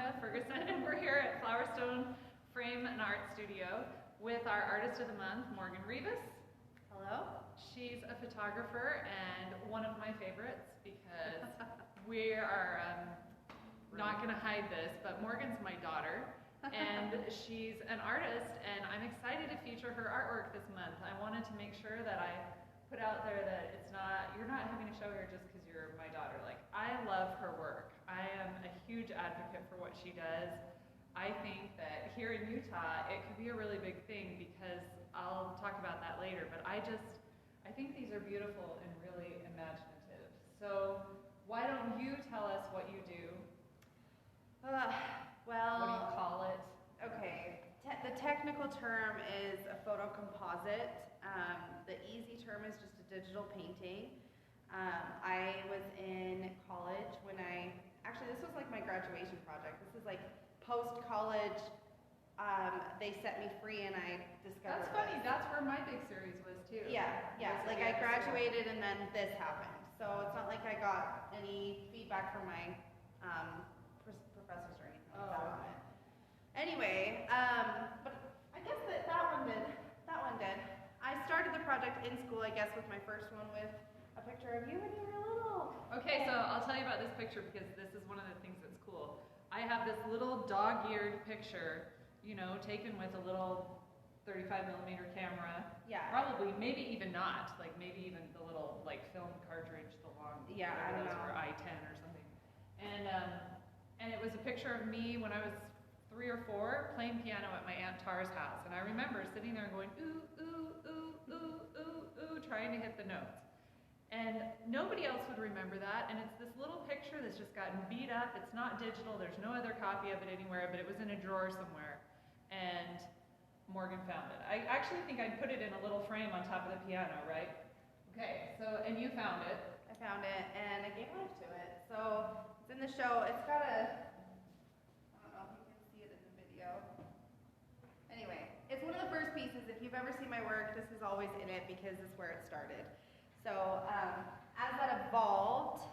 Anika Ferguson, and we're here at Flowerstone Frame and Art Studio with our Artist of the Month, Morgan Rivas. Hello. She's a photographer and one of my favorites because we are not going to hide this, but Morgan's my daughter, and she's an artist, and I'm excited to feature her artwork this month. I wanted to make sure that I put out there that you're not having to show her just because you're my daughter. Like, I love her work. I am a huge advocate for what she does. I think that here in Utah, it could be a really big thing because I'll talk about that later, but I think these are beautiful and really imaginative. So why don't you tell us what you do? Well, what do you call it? Okay, the technical term is a photo composite. The easy term is just a digital painting. I was in college when actually this was like my graduation project. This is like post-college, they set me free and I discovered That's funny, this. that's where my big series was too. Yeah, like I graduated and then this happened. So it's not like I got any feedback from my professors or anything like that on it. Anyway, but I guess that one did. I started the project in school, I guess, with my first one with a picture of you when you were little. Okay, so I'll tell you about this picture because this is one of the things that's cool. I have this little dog-eared picture, you know, taken with a little 35mm camera. Yeah. Probably, maybe even not, like maybe even the little like film cartridge, the long, yeah, I don't know, or I-10 or something. And it was a picture of me when I was 3 or 4 playing piano at my Aunt Tar's house, and I remember sitting there going ooh ooh ooh ooh ooh ooh, trying to hit the notes. And nobody else would remember that, and it's this little picture that's just gotten beat up. It's not digital, there's no other copy of it anywhere, but it was in a drawer somewhere, and Morgan found it. I actually think I put it in a little frame on top of the piano, right? Okay, so, and you found it. I found it, and I gave life to it. So, it's in the show. It's got I don't know if you can see it in the video. Anyway, it's one of the first pieces. If you've ever seen my work, this is always in it because it's where it started. So as that evolved,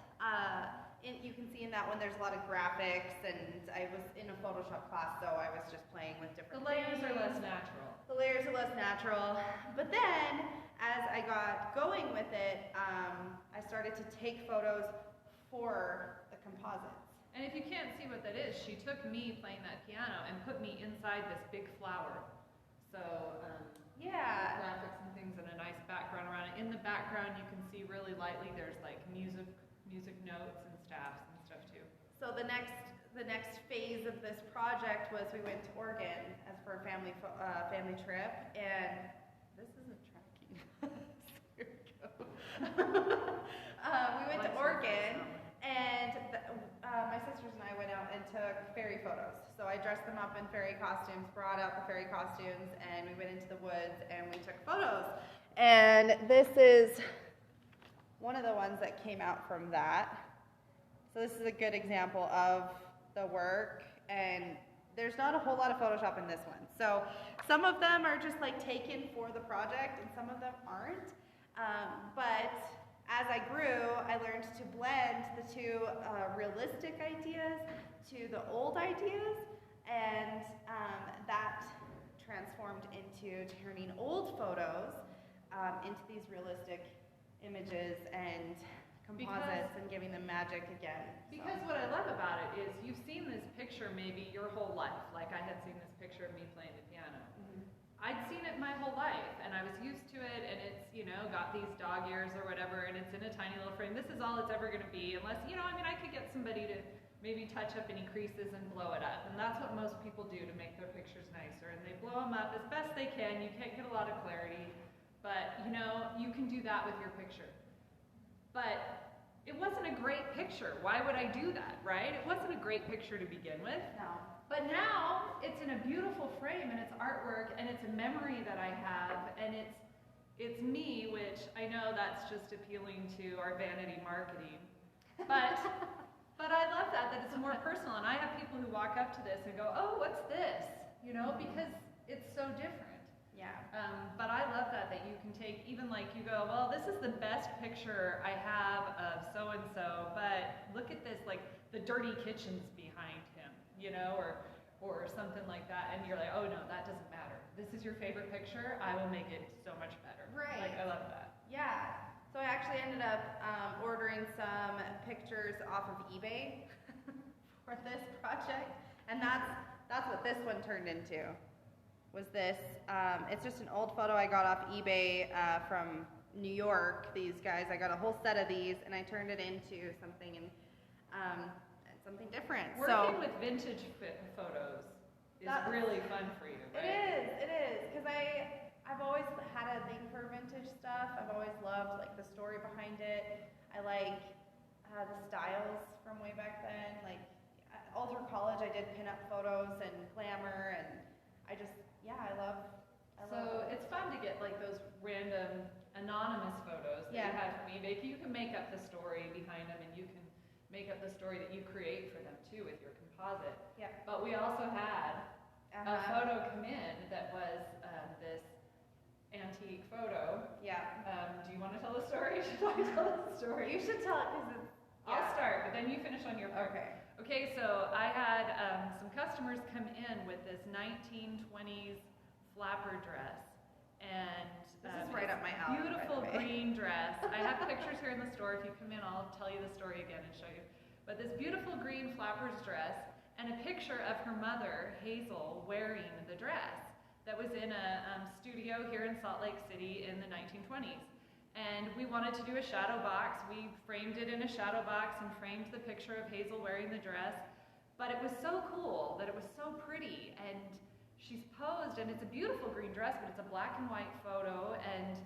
you can see in that one there's a lot of graphics, and I was in a Photoshop class, so I was just playing with different layers are less natural. The layers are less natural. But then, as I got going with it, I started to take photos for the composites. And if you can't see what that is, she took me playing that piano and put me inside this big flower. So, yeah, graphics and things and a nice background around it. In the background, you can see really lightly there's like music notes and staffs and stuff too. So the next phase of this project was we went to Oregon as for a family trip, and this isn't tracking. Here we go. We went to Oregon, and my sisters and I went out and took fairy photos. So I dressed them up in fairy costumes, brought out the fairy costumes, and we went into the woods and we took photos. And this is one of the ones that came out from that. So this is a good example of the work, and there's not a whole lot of Photoshop in this one. So some of them are just like taken for the project and some of them aren't. But as I grew, I learned to blend the two realistic ideas to the old ideas, and that transformed into turning old photos into these realistic images and composites and giving them magic again. Because what I love about it is you've seen this picture maybe your whole life, like I had seen this picture of me playing the piano. I'd seen it my whole life, and I was used to it, and it's, you know, got these dog ears or whatever, and it's in a tiny little frame. This is all it's ever going to be, unless, you know, I mean, I could get somebody to maybe touch up any creases and blow it up, and that's what most people do to make their pictures nicer, and they blow them up as best they can. You can't get a lot of clarity, but, you know, you can do that with your picture. But it wasn't a great picture. Why would I do that, right? It wasn't a great picture to begin with. No. But now it's in a beautiful frame, and it's artwork, and it's a memory that I have, and it's me, which I know that's just appealing to our vanity marketing. But I love that it's more personal, and I have people who walk up to this and go, oh, what's this? You know, because it's so different. Yeah. But I love that you can take, even like you go, well, this is the best picture I have of so-and-so, but look at this, like the dirty kitchen's behind him. you know, or something like that, and you're like, oh no, that doesn't matter. This is your favorite picture. I will make it so much better. Right. Like, I love that. Yeah. So I actually ended up ordering some pictures off of eBay for this project, and that's what this one turned into. Was this? It's just an old photo I got off eBay from New York. These guys, I got a whole set of these, and I turned it into something something different. Working with vintage photos is really fun for you, right? It is, because I've always had a thing for vintage stuff. I've always loved like the story behind it. I like the styles from way back then. Like all through college, I did pinup photos and glamour, and I love. So it's fun to get like those random anonymous photos that you have from eBay. You can make up the story behind them, and you can make up the story that you create for them too with your composite. Yeah. But we also had a photo come in that was this antique photo. Yeah. Do you want to tell the story? Should I tell the story? You should tell it because it's. I'll start, but then you finish on your part. Okay, so I had some customers come in with this 1920s flapper dress, and this is right up my alley. Beautiful green dress. I have pictures here in the store. If you come in, I'll tell you the story again and show you. But this beautiful green flapper's dress, and a picture of her mother, Hazel, wearing the dress that was in a studio here in Salt Lake City in the 1920s. And we wanted to do a shadow box. We framed it in a shadow box and framed the picture of Hazel wearing the dress. But it was so cool that it was so pretty, and she's posed, and it's a beautiful green dress, but it's a black and white photo, and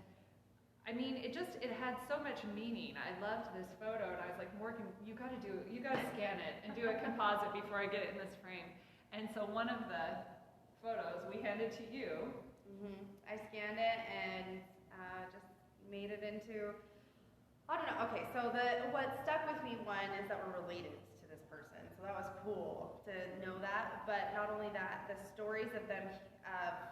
I mean, it had so much meaning. I loved this photo, and I was like, Morgan, you gotta scan it and do a composite before I get it in this frame. And so one of the photos we handed to you. I scanned it and just made it into, I don't know. Okay, so what stuck with me, one, is that we're related to this person. So that was cool to know that. But not only that, the stories of them,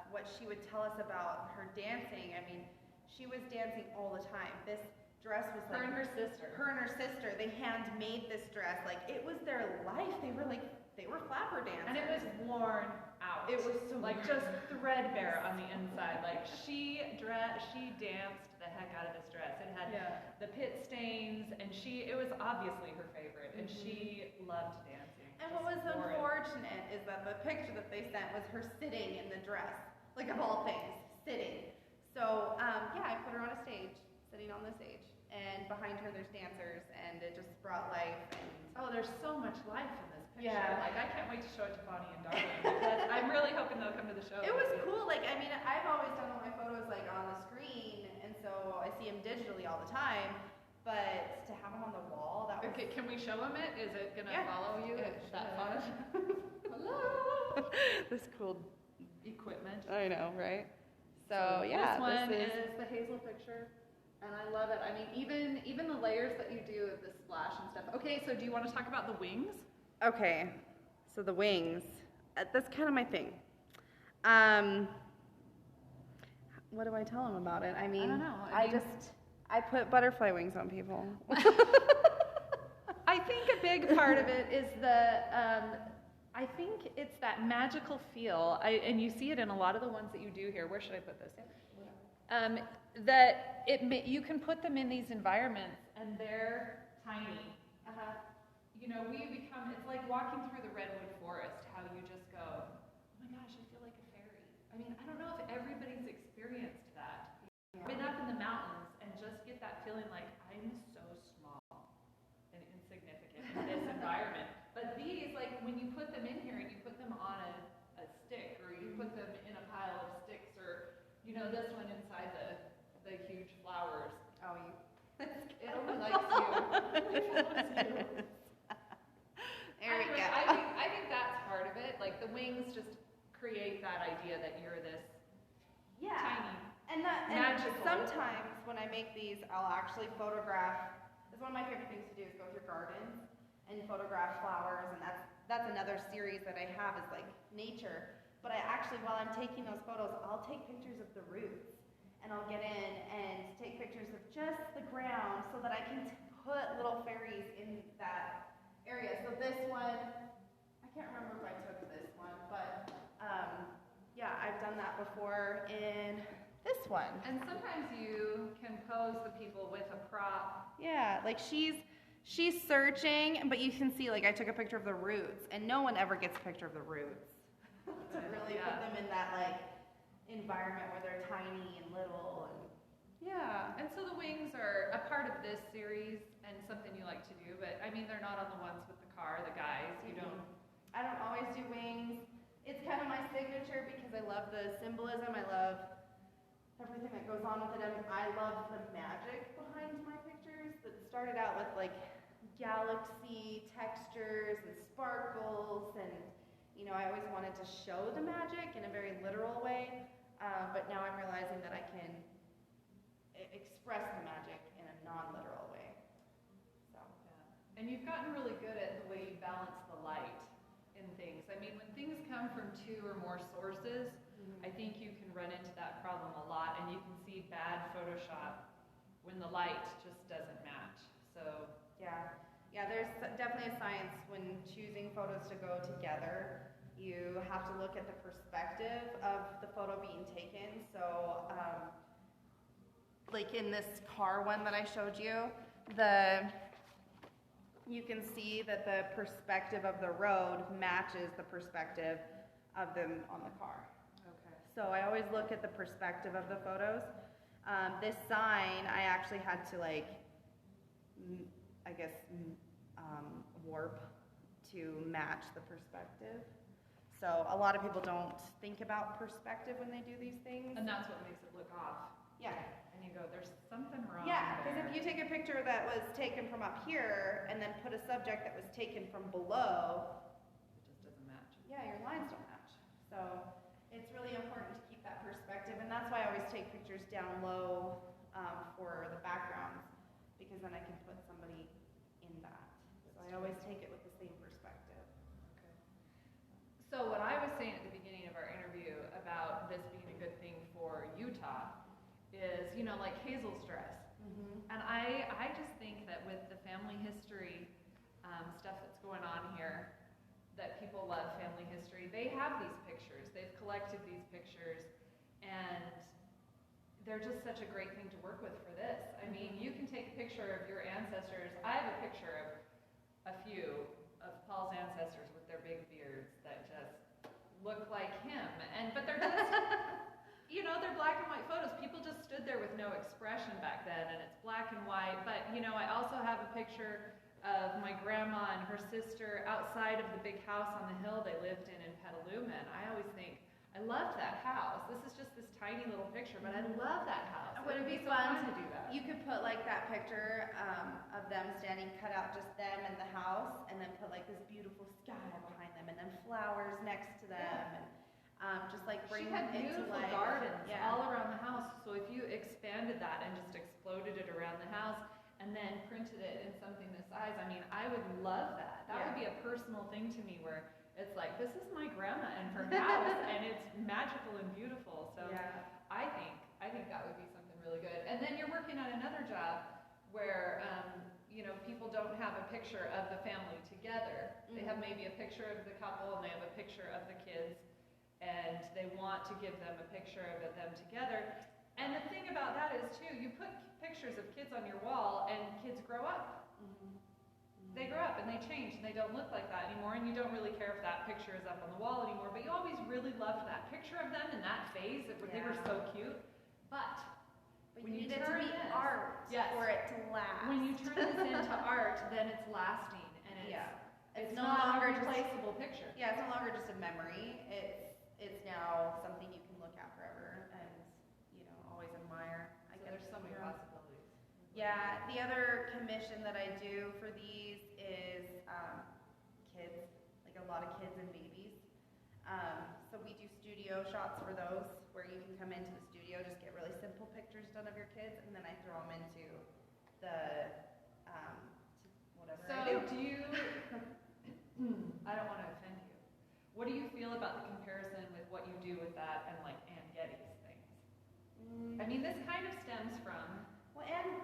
what she would tell us about her dancing. I mean, she was dancing all the time. This dress was like... Her and her sister. They handmade this dress. Like, it was their life. They were flapper dancers. And it was worn out. It was so like just threadbare on the inside. Like she danced the heck out of this dress. It had the pit stains, and it was obviously her favorite, and she loved dancing. And what was unfortunate is that the picture that they sent was her sitting in the dress, like of all things, sitting. So I put her on a stage, sitting on the stage, and behind her there's dancers, and it just brought life. And there's so much life in this picture. Yeah. Like, I can't wait to show it to Bonnie and Darwin, because I'm really hoping they'll come to the show. It was cool. Like, I mean, I've always done all my photos like on the screen, and so I see them digitally all the time. But to have them on the wall, that was... Okay, can we show them it? Is it gonna follow you? That fun? Hello. This cool equipment. I know, right? So yeah, this one is the Hazel picture, and I love it. I mean, even the layers that you do of the splash and stuff. Okay, so do you want to talk about the wings? Okay, so the wings. That's kind of my thing. What do I tell them about it? I mean, I don't know. I put butterfly wings on people. I think a big part of it is I think it's that magical feel, and you see it in a lot of the ones that you do here. Where should I put this? That you can put them in these environments, and they're tiny. You know, it's like walking through the redwood forest, how you just go, oh my gosh, I feel like a fairy. I mean, I don't know if everybody's experienced that. I've been up in the mountains and just get that feeling like I'm so small and insignificant in this environment. But these, like when you put them in here and you put them on a stick, or you put them in a pile of sticks, or you know, this one inside the huge flowers. Oh, it only likes you. It follows you. There we go. I think that's part of it. Like the wings just create that idea that you're this tiny, and magical. Sometimes when I make these, I'll actually photograph. It's one of my favorite things to do is go through gardens and photograph flowers, and that's another series that I have is like nature. But I actually, while I'm taking those photos, I'll take pictures of the roots, and I'll get in and take pictures of just the ground so that I can put little fairies in that area. So this one, I can't remember if I took this one, but yeah, I've done that before in this one. And sometimes you can pose the people with a prop. Yeah, like she's searching, but you can see, like, I took a picture of the roots, and no one ever gets a picture of the roots. To really put them in that, like, environment where they're tiny and little, and yeah. And so the wings are a part of this series and something you like to do, but I mean, they're not on the ones with the car, the guys. You don't. I don't always do wings. It's kind of my signature because I love the symbolism. I love everything that goes on with it. I love the magic behind my pictures. That started out with like galaxy textures and sparkles, and you know, I always wanted to show the magic in a very literal way, but now I'm realizing that I can express the magic in a non-literal way. So. Yeah. And you've gotten really good at the way you balance the light in things. I mean, when things come from two or more sources, I think you can run into that problem a lot, and you can see bad Photoshop when the light just doesn't match. So yeah, there's definitely a science when choosing photos to go together. You have to look at the perspective of the photo being taken. So like in this car one that I showed you, you can see that the perspective of the road matches the perspective of them on the car. okay. So I always look at the perspective of the photos. This sign, I actually had to like, I guess, warp to match the perspective. So a lot of people don't think about perspective when they do these things. And that's what makes it look off. Yeah. And you go, there's something wrong Yeah, because there. if you take a picture that was taken from up here and then put a subject that was taken from below, It just doesn't match. yeah, your lines don't match. So it's really important to keep that perspective, and that's why I always take pictures down low for the backgrounds, because then I can put somebody in that. So I always take it with the same perspective. Okay. So what I was saying at the beginning of our interview about this being a good thing for Utah is, you know, like Hazel's dress. And I just think that with the family history stuff that's going on here, that people love family history. They have these pictures. They've collected these pictures, and they're just such a great thing to work with for this. I mean, you can take a picture of your ancestors. I have a picture of a few of Paul's ancestors with their big beards that just look like him, but they're just, you know, they're black and white photos. People just stood there with no expression back then, and it's black and white. But, you know, I also have a picture of my grandma and her sister outside of the big house on the hill they lived in Petaluma, and I always think, I loved that house. This is just this tiny little picture, but I love that house. Would it be so fun to do that? You could put like that picture of them standing, cut out just them and the house, and then put like this beautiful sky behind them, and then flowers next to them, and just like bring She had it to beautiful life. gardens all around the house, so if you expanded that and just exploded it around the house and then printed it in something this size, I mean, I would love that. That would be a personal thing to me, where it's like, this is my grandma and her house, and it's magical and beautiful. So I think that would be something really good. And then you're working on another job where you know, people don't have a picture of the family together. They have maybe a picture of the couple and they have a picture of the kids, and they want to give them a picture of them together. And the thing about that is too, you put pictures of kids on your wall and kids grow up. They grow up and they change and they don't look like that anymore, and you don't really care if that picture is up on the wall anymore, but you always really loved that picture of them in that phase. They were so cute. But when you need it to turn be this, art for it to last. when you turn this into art, then it's lasting, and it's no not longer a replaceable picture. Yeah, it's no longer just a memory. It's now something you can look at forever and, you know, always admire. So there's so many possibilities. Yeah, the other commission that I do for these is kids, like a lot of kids and babies. So we do studio shots for those, where you can come into the studio, just get really simple pictures done of your kids, and then I throw them into the whatever So I do. do you, I don't want to offend you. What do you feel about the comparison with what you do with that and like Ann Getty's things? I mean, this kind of stems from Well, and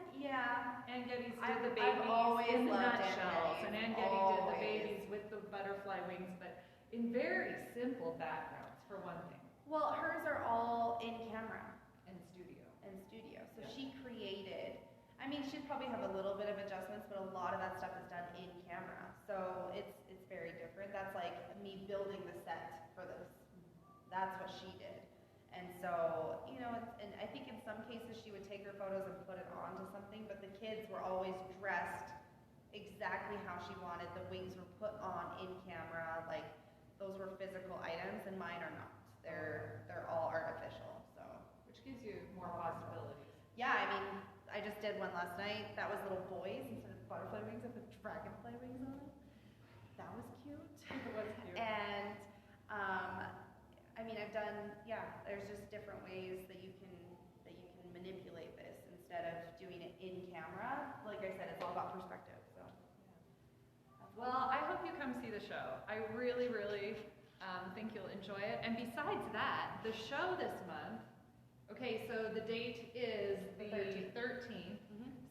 Ann Getty's did I've the babies always in the loved Ann nutshells, Getty. and Ann Getty did the Always. babies with the butterfly wings, but in very simple backgrounds, for one thing. Well, hers are all in camera. And studio. So she created, I mean, she'd probably have a little bit of adjustments, but a lot of that stuff is done in camera. So it's very different. That's like me building the set for this. That's what she did. And so, you know, and I think in some cases she would take her photos and put it onto something, but the kids were always dressed exactly how she wanted. The wings were put on in camera, like those were physical items, and mine are not. They're all artificial. So, which gives you more possibilities. yeah, I mean, I just did one last night. That was little boys instead of butterfly wings. I put dragonfly wings on it. That was cute. It was cute. And I mean, I've done, yeah. There's just different ways that you can manipulate this instead of doing it in camera. Like I said, it's all about perspective. So, well, I hope you come see the show. I really, really think you'll enjoy it. And besides that, the show this month. Okay, so the date is the 13th.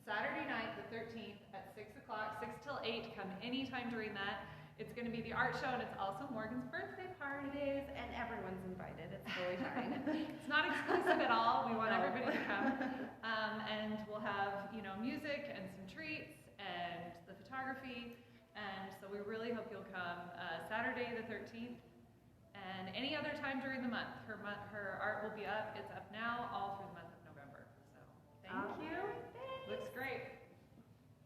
Saturday night, the 13th at 6 o'clock, 6 till 8. Come anytime during that. It's going to be the art show, and it's also Morgan's birthday party. it is, and everyone's invited. It's totally fine. It's not exclusive at all. We want everybody to come. And we'll have, you know, music and some treats and the photography. And so we really hope you'll come Saturday the 13th. And any other time during the month. Her art will be up. It's up now all through the month of November. So thank you. Thanks. Looks great.